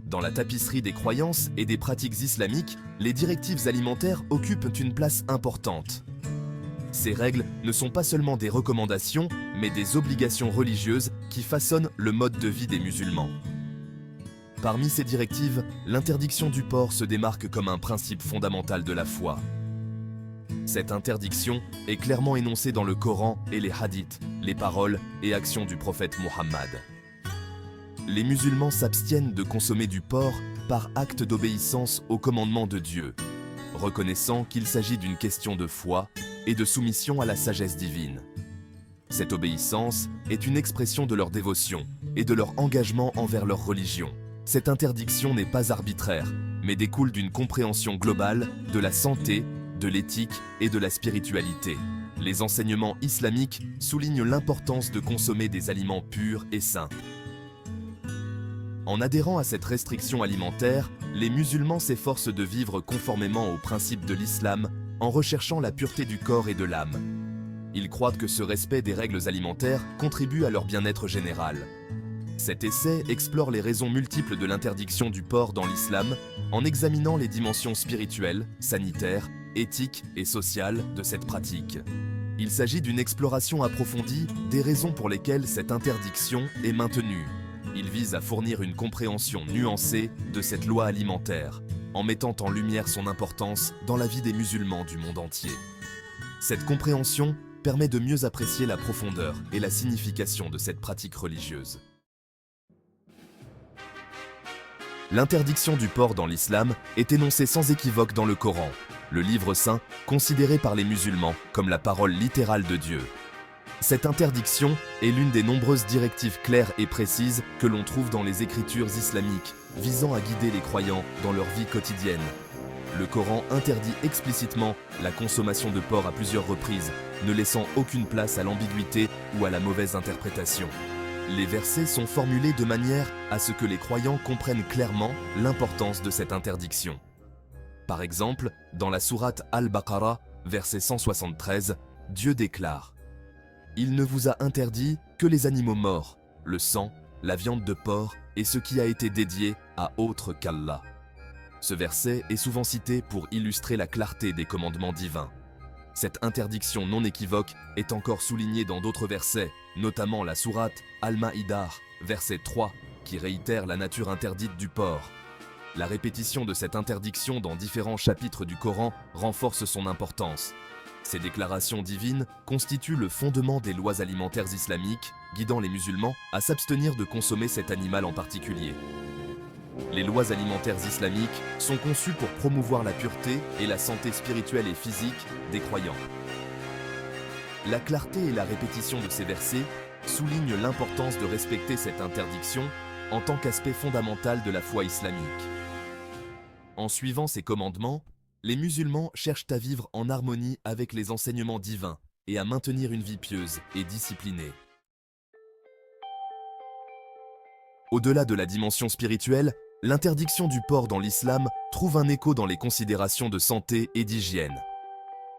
Dans la tapisserie des croyances et des pratiques islamiques, les directives alimentaires occupent une place importante. Ces règles ne sont pas seulement des recommandations, mais des obligations religieuses qui façonnent le mode de vie des musulmans. Parmi ces directives, l'interdiction du porc se démarque comme un principe fondamental de la foi. Cette interdiction est clairement énoncée dans le Coran et les hadiths, les paroles et actions du prophète Mohammed. Les musulmans s'abstiennent de consommer du porc par acte d'obéissance au commandement de Dieu, reconnaissant qu'il s'agit d'une question de foi et de soumission à la sagesse divine. Cette obéissance est une expression de leur dévotion et de leur engagement envers leur religion. Cette interdiction n'est pas arbitraire, mais découle d'une compréhension globale de la santé, de l'éthique et de la spiritualité. Les enseignements islamiques soulignent l'importance de consommer des aliments purs et sains. En adhérant à cette restriction alimentaire, les musulmans s'efforcent de vivre conformément aux principes de l'islam en recherchant la pureté du corps et de l'âme. Ils croient que ce respect des règles alimentaires contribue à leur bien-être général. Cet essai explore les raisons multiples de l'interdiction du porc dans l'islam en examinant les dimensions spirituelles, sanitaires, éthiques et sociales de cette pratique. Il s'agit d'une exploration approfondie des raisons pour lesquelles cette interdiction est maintenue. Il vise à fournir une compréhension nuancée de cette loi alimentaire, en mettant en lumière son importance dans la vie des musulmans du monde entier. Cette compréhension permet de mieux apprécier la profondeur et la signification de cette pratique religieuse. L'interdiction du porc dans l'islam est énoncée sans équivoque dans le Coran, le livre saint considéré par les musulmans comme la parole littérale de Dieu. Cette interdiction est l'une des nombreuses directives claires et précises que l'on trouve dans les écritures islamiques, visant à guider les croyants dans leur vie quotidienne. Le Coran interdit explicitement la consommation de porc à plusieurs reprises, ne laissant aucune place à l'ambiguïté ou à la mauvaise interprétation. Les versets sont formulés de manière à ce que les croyants comprennent clairement l'importance de cette interdiction. Par exemple, dans la sourate Al-Baqarah, verset 173, Dieu déclare « Il ne vous a interdit que les animaux morts, le sang, la viande de porc et ce qui a été dédié à autre qu'Allah. » Ce verset est souvent cité pour illustrer la clarté des commandements divins. Cette interdiction non équivoque est encore soulignée dans d'autres versets, notamment la sourate Al-Ma'idah, verset 3, qui réitère la nature interdite du porc. La répétition de cette interdiction dans différents chapitres du Coran renforce son importance. Ces déclarations divines constituent le fondement des lois alimentaires islamiques, guidant les musulmans à s'abstenir de consommer cet animal en particulier. Les lois alimentaires islamiques sont conçues pour promouvoir la pureté et la santé spirituelle et physique des croyants. La clarté et la répétition de ces versets soulignent l'importance de respecter cette interdiction en tant qu'aspect fondamental de la foi islamique. En suivant ces commandements, les musulmans cherchent à vivre en harmonie avec les enseignements divins et à maintenir une vie pieuse et disciplinée. Au-delà de la dimension spirituelle, l'interdiction du porc dans l'islam trouve un écho dans les considérations de santé et d'hygiène.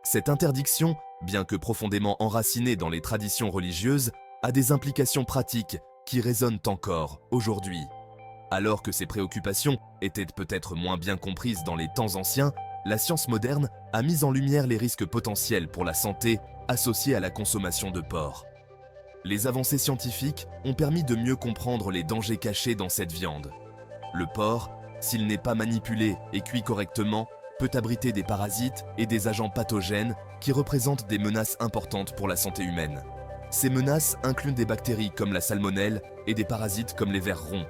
Cette interdiction, bien que profondément enracinée dans les traditions religieuses, a des implications pratiques qui résonnent encore aujourd'hui. Alors que ces préoccupations étaient peut-être moins bien comprises dans les temps anciens, la science moderne a mis en lumière les risques potentiels pour la santé associés à la consommation de porc. Les avancées scientifiques ont permis de mieux comprendre les dangers cachés dans cette viande. Le porc, s'il n'est pas manipulé et cuit correctement, peut abriter des parasites et des agents pathogènes qui représentent des menaces importantes pour la santé humaine. Ces menaces incluent des bactéries comme la salmonelle et des parasites comme les vers ronds.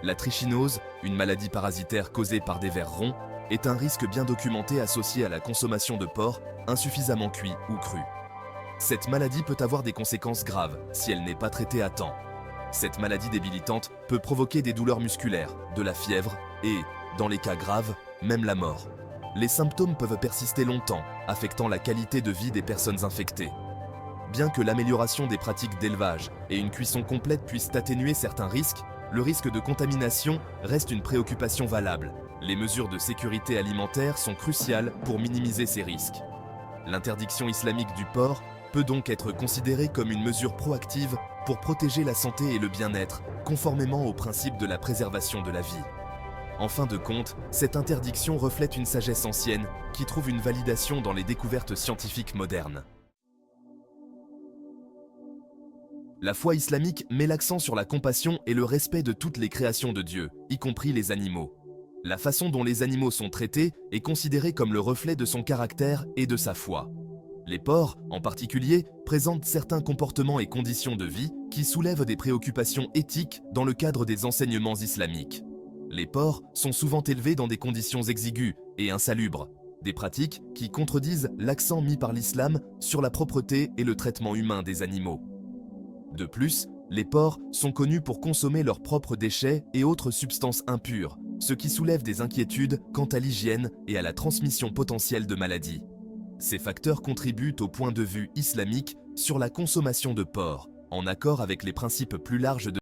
La trichinose, une maladie parasitaire causée par des vers ronds, est un risque bien documenté associé à la consommation de porc insuffisamment cuit ou cru. Cette maladie peut avoir des conséquences graves si elle n'est pas traitée à temps. Cette maladie débilitante peut provoquer des douleurs musculaires, de la fièvre et, dans les cas graves, même la mort. Les symptômes peuvent persister longtemps, affectant la qualité de vie des personnes infectées. Bien que l'amélioration des pratiques d'élevage et une cuisson complète puissent atténuer certains risques, le risque de contamination reste une préoccupation valable. Les mesures de sécurité alimentaire sont cruciales pour minimiser ces risques. L'interdiction islamique du porc peut donc être considérée comme une mesure proactive pour protéger la santé et le bien-être, conformément au principe de la préservation de la vie. En fin de compte, cette interdiction reflète une sagesse ancienne qui trouve une validation dans les découvertes scientifiques modernes. La foi islamique met l'accent sur la compassion et le respect de toutes les créations de Dieu, y compris les animaux. La façon dont les animaux sont traités est considérée comme le reflet de son caractère et de sa foi. Les porcs, en particulier, présentent certains comportements et conditions de vie qui soulèvent des préoccupations éthiques dans le cadre des enseignements islamiques. Les porcs sont souvent élevés dans des conditions exiguës et insalubres, des pratiques qui contredisent l'accent mis par l'islam sur la propreté et le traitement humain des animaux. De plus, les porcs sont connus pour consommer leurs propres déchets et autres substances impures, ce qui soulève des inquiétudes quant à l'hygiène et à la transmission potentielle de maladies. Ces facteurs contribuent au point de vue islamique sur la consommation de porc, en accord avec les principes plus larges de